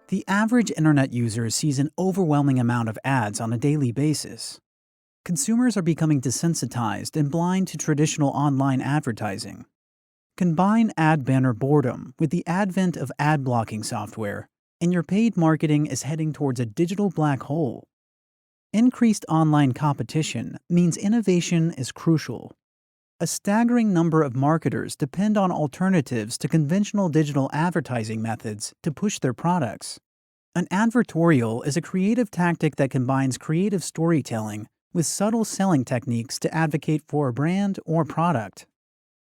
The average internet user sees an overwhelming amount of ads on a daily basis. Consumers are becoming desensitized and blind to traditional online advertising. Combine ad banner boredom with the advent of ad blocking software, and your paid marketing is heading towards a digital black hole. Increased online competition means innovation is crucial. A staggering number of marketers depend on alternatives to conventional digital advertising methods to push their products. An advertorial is a creative tactic that combines creative storytelling with subtle selling techniques to advocate for a brand or product.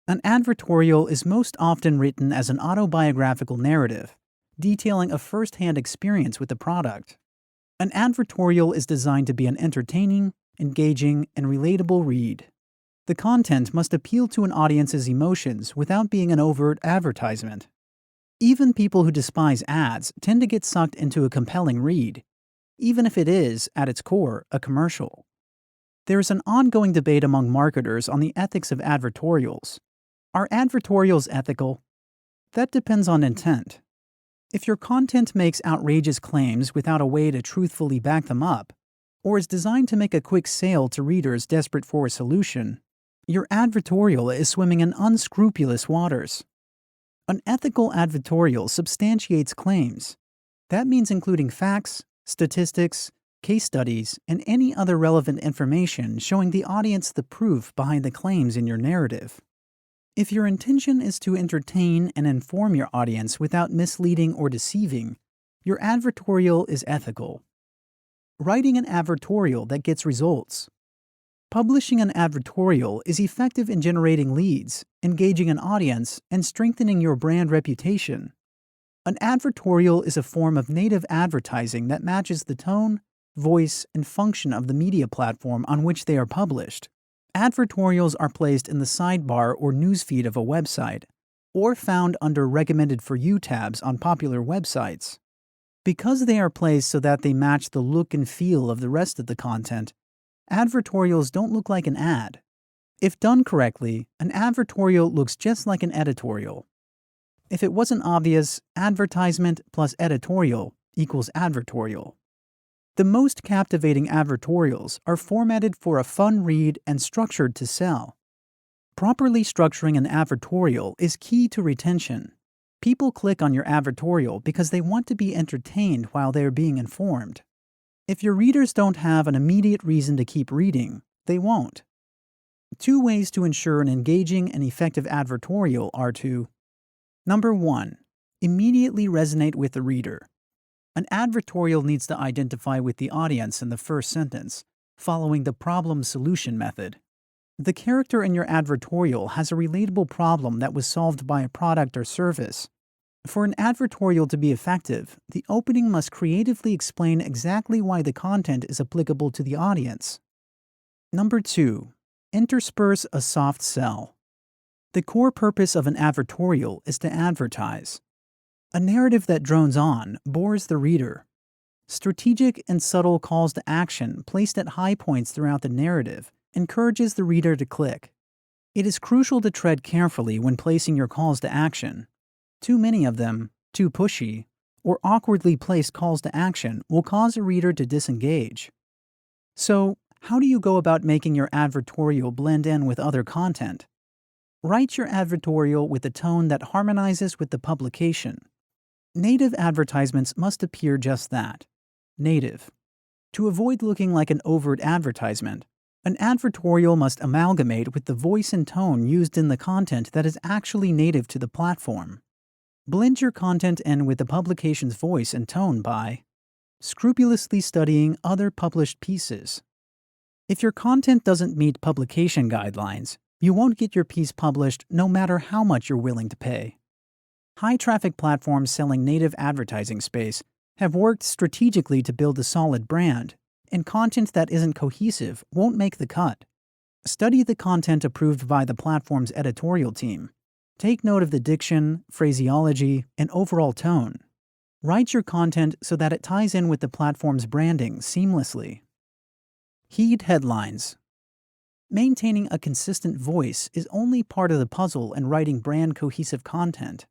An advertorial is most often written as an autobiographical narrative, detailing a first-hand experience with the product. An advertorial is designed to be an entertaining, engaging, and relatable read. The content must appeal to an audience's emotions without being an overt advertisement. Even people who despise ads tend to get sucked into a compelling read, even if it is, at its core, a commercial. There is an ongoing debate among marketers on the ethics of advertorials. Are advertorials ethical? That depends on intent. If your content makes outrageous claims without a way to truthfully back them up, or is designed to make a quick sale to readers desperate for a solution, your advertorial is swimming in unscrupulous waters. An ethical advertorial substantiates claims. That means including facts, statistics, case studies, and any other relevant information showing the audience the proof behind the claims in your narrative. If your intention is to entertain and inform your audience without misleading or deceiving, your advertorial is ethical. Writing an advertorial that gets results. Publishing an advertorial is effective in generating leads, engaging an audience, and strengthening your brand reputation. An advertorial is a form of native advertising that matches the tone, voice, and function of the media platform on which they are published. Advertorials are placed in the sidebar or newsfeed of a website, or found under Recommended For You tabs on popular websites. Because they are placed so that they match the look and feel of the rest of the content, advertorials don't look like an ad. If done correctly, an advertorial looks just like an editorial. If it wasn't obvious, advertisement plus editorial equals advertorial. The most captivating advertorials are formatted for a fun read and structured to sell. Properly structuring an advertorial is key to retention. People click on your advertorial because they want to be entertained while they are being informed. If your readers don't have an immediate reason to keep reading, they won't. 2 ways to ensure an engaging and effective advertorial are to: Number 1. Immediately resonate with the reader. An advertorial needs to identify with the audience in the first sentence, following the problem-solution method. The character in your advertorial has a relatable problem that was solved by a product or service. For an advertorial to be effective, the opening must creatively explain exactly why the content is applicable to the audience. Number 2. Intersperse a soft sell. The core purpose of an advertorial is to advertise. A narrative that drones on bores the reader. Strategic and subtle calls to action placed at high points throughout the narrative encourages the reader to click. It is crucial to tread carefully when placing your calls to action. Too many of them, too pushy, or awkwardly placed calls to action will cause a reader to disengage. So, how do you go about making your advertorial blend in with other content? Write your advertorial with a tone that harmonizes with the publication. Native advertisements must appear just that, native. To avoid looking like an overt advertisement, an advertorial must amalgamate with the voice and tone used in the content that is actually native to the platform. Blend your content in with the publication's voice and tone by scrupulously studying other published pieces. If your content doesn't meet publication guidelines, you won't get your piece published no matter how much you're willing to pay. High-traffic platforms selling native advertising space have worked strategically to build a solid brand, and content that isn't cohesive won't make the cut. Study the content approved by the platform's editorial team. Take note of the diction, phraseology, and overall tone. Write your content so that it ties in with the platform's branding seamlessly. Heed headlines. Maintaining a consistent voice is only part of the puzzle in writing brand-cohesive content.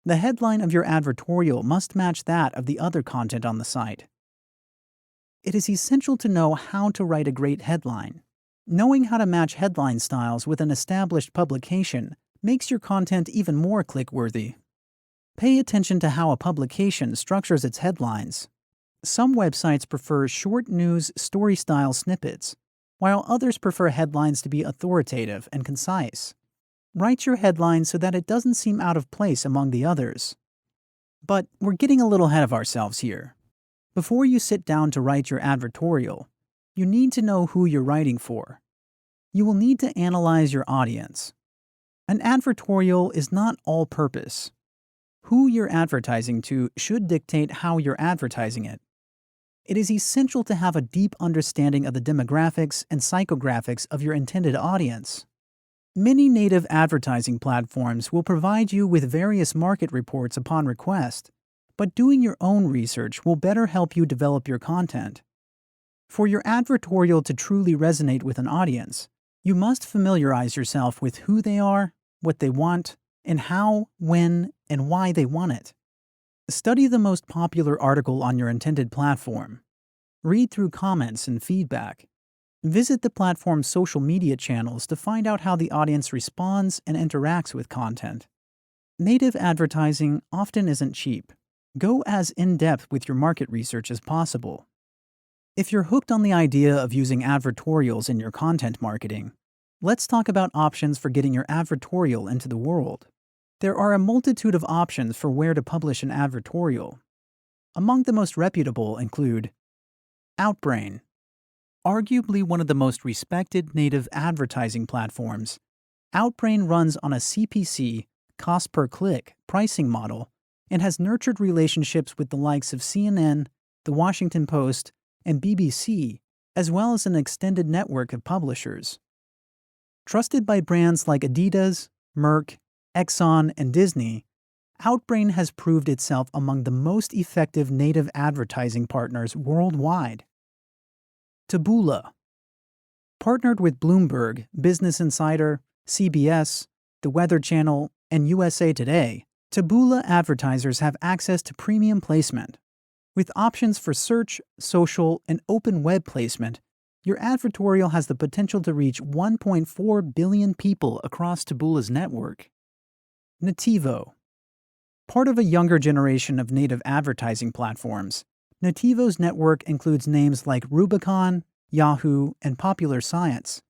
The headline of your advertorial must match that of the other content on the site. It is essential to know how to write a great headline. Knowing how to match headline styles with an established publication makes your content even more click-worthy. Pay attention to how a publication structures its headlines. Some websites prefer short news story-style snippets, while others prefer headlines to be authoritative and concise. Write your headline so that it doesn't seem out of place among the others. But we're getting a little ahead of ourselves here. Before you sit down to write your advertorial, you need to know who you're writing for. You will need to analyze your audience. An advertorial is not all-purpose. Who you're advertising to should dictate how you're advertising it. It is essential to have a deep understanding of the demographics and psychographics of your intended audience. Many native advertising platforms will provide you with various market reports upon request, but doing your own research will better help you develop your content. For your advertorial to truly resonate with an audience, you must familiarize yourself with who they are, what they want, and how, when, and why they want it. Study the most popular article on your intended platform. Read through comments and feedback. Visit the platform's social media channels to find out how the audience responds and interacts with content. Native advertising often isn't cheap. Go as in-depth with your market research as possible. If you're hooked on the idea of using advertorials in your content marketing, let's talk about options for getting your advertorial into the world. There are a multitude of options for where to publish an advertorial. Among the most reputable include Outbrain. Arguably one of the most respected native advertising platforms, Outbrain runs on a CPC, cost per click, pricing model and has nurtured relationships with the likes of CNN, The Washington Post, and BBC, as well as an extended network of publishers. Trusted by brands like Adidas, Merck, Exxon, and Disney, Outbrain has proved itself among the most effective native advertising partners worldwide. Taboola. Partnered with Bloomberg, Business Insider, CBS, The Weather Channel, and USA Today, Taboola advertisers have access to premium placement. With options for search, social, and open web placement, your advertorial has the potential to reach 1.4 billion people across Taboola's network. Nativo. Part of a younger generation of native advertising platforms, Nativo's network includes names like Rubicon, Yahoo, and Popular Science.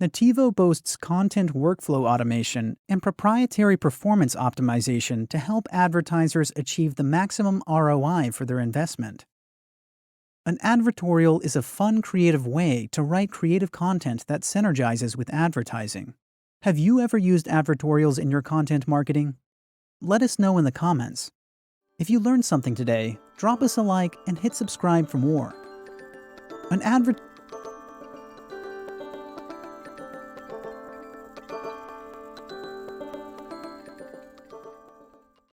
Nativo boasts content workflow automation and proprietary performance optimization to help advertisers achieve the maximum ROI for their investment. An advertorial is a fun, creative way to write creative content that synergizes with advertising. Have you ever used advertorials in your content marketing? Let us know in the comments. If you learned something today, drop us a like and hit subscribe for more. An